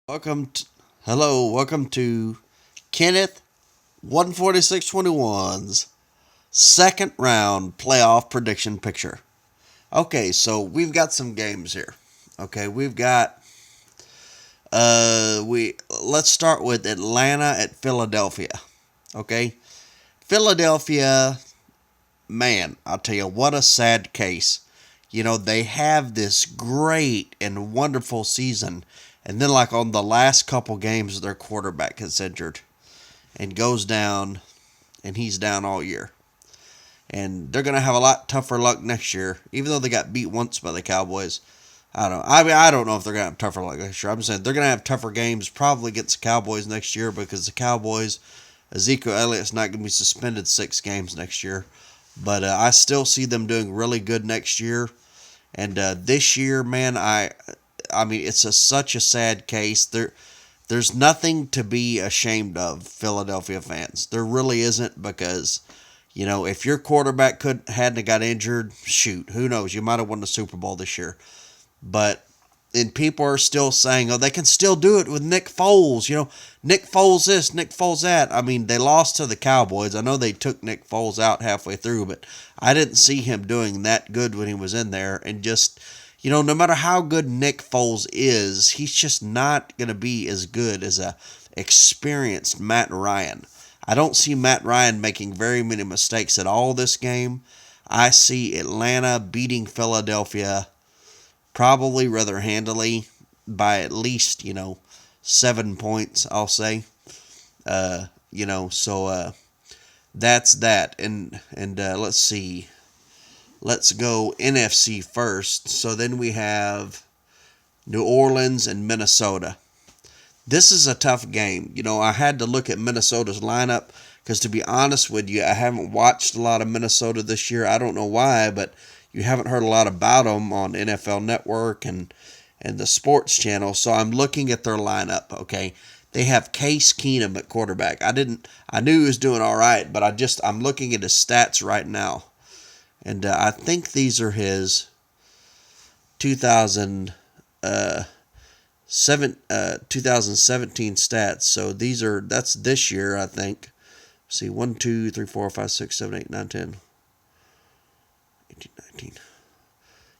Welcome to Kenneth 14621's second round playoff prediction picture. Okay, so we've got some games here. Okay, we've got we let's start with Atlanta at Philadelphia. Okay, Philadelphia, man, I'll tell you what a sad case. You know, they have this great and wonderful season, and then like on the last couple games, their quarterback gets injured and goes down, and he's down all year. And they're gonna have a lot tougher luck next year, even though they got beat once by the Cowboys. I don't know. I don't know if they're gonna have tougher luck next year. I'm saying they're gonna have tougher games probably against the Cowboys next year because the Cowboys, Ezekiel Elliott's not gonna be suspended 6 games next year. But I still see them doing really good next year. And this year, man, I mean, it's such a sad case. There's nothing to be ashamed of, Philadelphia fans. There really isn't because, you know, if your quarterback hadn't got injured, shoot, who knows? You might have won the Super Bowl this year. But and people are still saying, oh, they can still do it with Nick Foles. You know, Nick Foles this, Nick Foles that. I mean, they lost to the Cowboys. I know they took Nick Foles out halfway through, but I didn't see him doing that good when he was in there. And just, you know, no matter how good Nick Foles is, he's just not going to be as good as a experienced Matt Ryan. I don't see Matt Ryan making very many mistakes at all this game. I see Atlanta beating Philadelphia probably rather handily by at least, 7 points, I'll say. So that's that. And let's see. Let's go NFC first. So then we have New Orleans and Minnesota. This is a tough game. You know, I had to look at Minnesota's lineup because, to be honest with you, I haven't watched a lot of Minnesota this year. I don't know why, but you haven't heard a lot about them on NFL Network and the sports channel. So I'm looking at their lineup. Okay, they have Case Keenum at quarterback. I knew he was doing all right, but I'm looking at his stats right now, and I think these are his 2017 stats. So that's this year, I think. Let's see, 1, 2, 3, 4, 5, 6, 7, 8, 9, 10, 18, 19.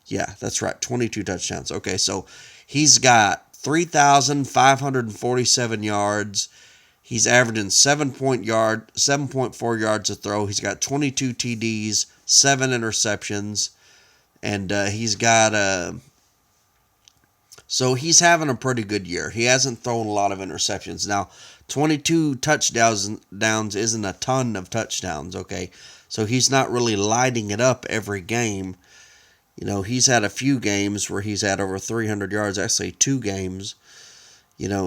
Yeah, that's right. 22 touchdowns. Okay, so he's got 3,547 yards. He's averaging 7.4 yards a throw. He's got 22 TDs, 7 interceptions, and he's got so he's having a pretty good year. He hasn't thrown a lot of interceptions. Now, 22 touchdowns isn't a ton of touchdowns, okay? So he's not really lighting it up every game. You know, he's had a few games where he's had over 300 yards, actually 2 games.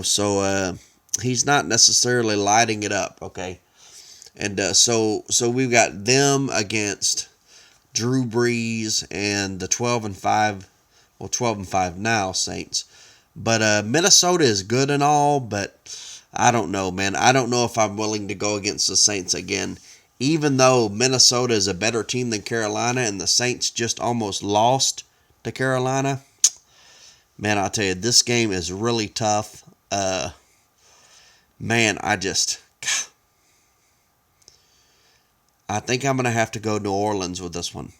So he's not necessarily lighting it up, okay? And so we've got them against Drew Brees and the 12-5, 12-5 now Saints. But Minnesota is good and all, but I don't know, man. I don't know if I'm willing to go against the Saints again, even though Minnesota is a better team than Carolina and the Saints just almost lost to Carolina. Man, I'll tell you, this game is really tough. Man, I think I'm going to have to go New Orleans with this one.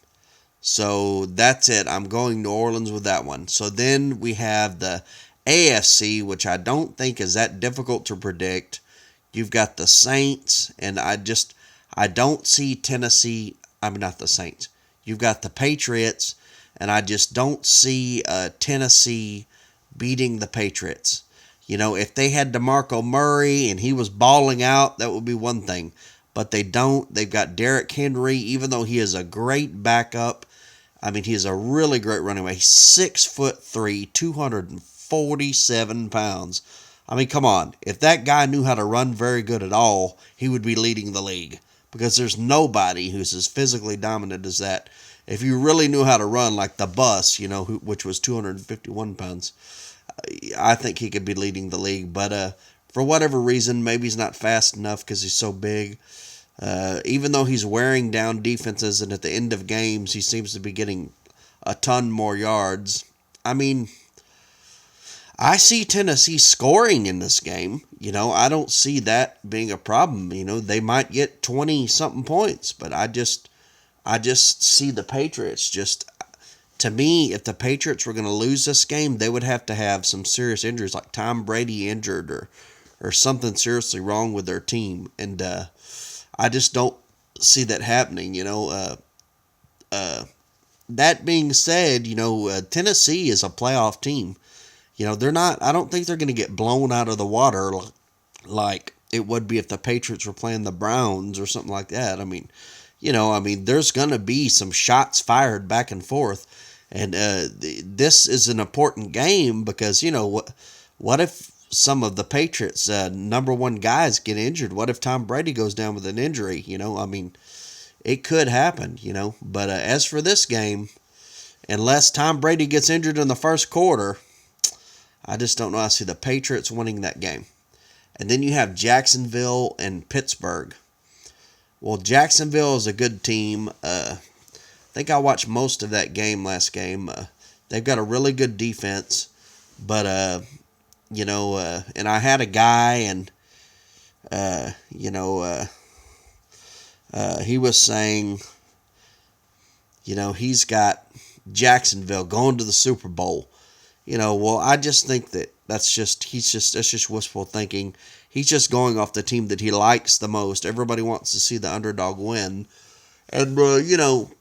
So that's it. I'm going New Orleans with that one. So then we have the AFC, which I don't think is that difficult to predict. You've got the Saints, and I don't see Tennessee. I mean, not the Saints. You've got the Patriots, and I just don't see Tennessee beating the Patriots. You know, if they had DeMarco Murray and he was balling out, that would be one thing. But they don't. They've got Derrick Henry, even though he is a great backup. I mean, he is a really great running back. He's 6'3", 247 pounds. I mean, come on. If that guy knew how to run very good at all, he would be leading the league. Because there's nobody who's as physically dominant as that. If you really knew how to run like the bus, which was 251 pounds, I think he could be leading the league. But for whatever reason, maybe he's not fast enough because he's so big. Even though he's wearing down defenses, and at the end of games, he seems to be getting a ton more yards. I mean, I see Tennessee scoring in this game. I don't see that being a problem. They might get 20 something points, but I just see the Patriots just, to me, if the Patriots were going to lose this game, they would have to have some serious injuries, like Tom Brady injured, or something seriously wrong with their team. And I just don't see that happening. That being said, Tennessee is a playoff team. They're not. I don't think they're going to get blown out of the water like it would be if the Patriots were playing the Browns or something like that. There's going to be some shots fired back and forth, and this is an important game because what if some of the Patriots' number one guys get injured? What if Tom Brady goes down with an injury? It could happen. But as for this game, unless Tom Brady gets injured in the first quarter, I just don't know. I see the Patriots winning that game. And then you have Jacksonville and Pittsburgh. Well, Jacksonville is a good team. I think I watched most of that game last game. They've got a really good defense. But, and I had a guy, and, he was saying, he's got Jacksonville going to the Super Bowl. Well, I just think that's just wishful thinking. He's just going off the team that he likes the most. Everybody wants to see the underdog win. And,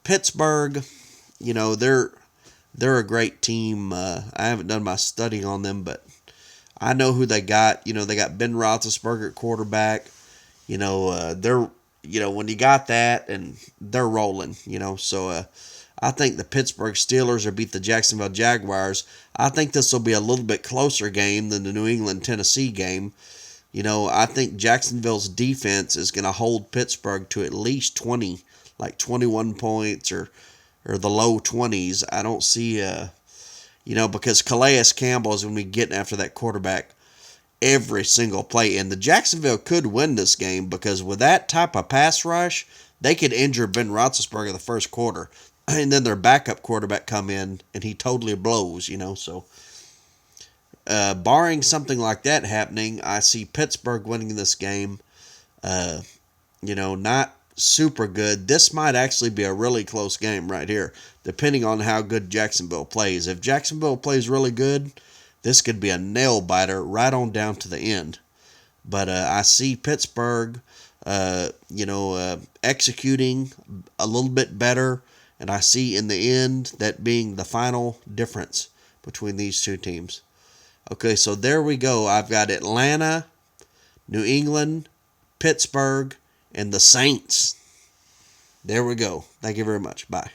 Pittsburgh, they're a great team. I haven't done my study on them, but I know who they got. They got Ben Roethlisberger at quarterback. They're, when you got that, and they're rolling, so, I think the Pittsburgh Steelers will beat the Jacksonville Jaguars. I think this will be a little bit closer game than the New England-Tennessee game. I think Jacksonville's defense is going to hold Pittsburgh to at least 20, like 21 points or the low 20s. I don't see, because Calais Campbell is going to be getting after that quarterback every single play. And the Jacksonville could win this game because with that type of pass rush, they could injure Ben Roethlisberger in the first quarter. And then their backup quarterback come in, and he totally blows, So, barring something like that happening, I see Pittsburgh winning this game. Not super good. This might actually be a really close game right here, depending on how good Jacksonville plays. If Jacksonville plays really good, this could be a nail-biter right on down to the end. But I see Pittsburgh, executing a little bit better. And I see in the end that being the final difference between these two teams. Okay, so there we go. I've got Atlanta, New England, Pittsburgh, and the Saints. There we go. Thank you very much. Bye.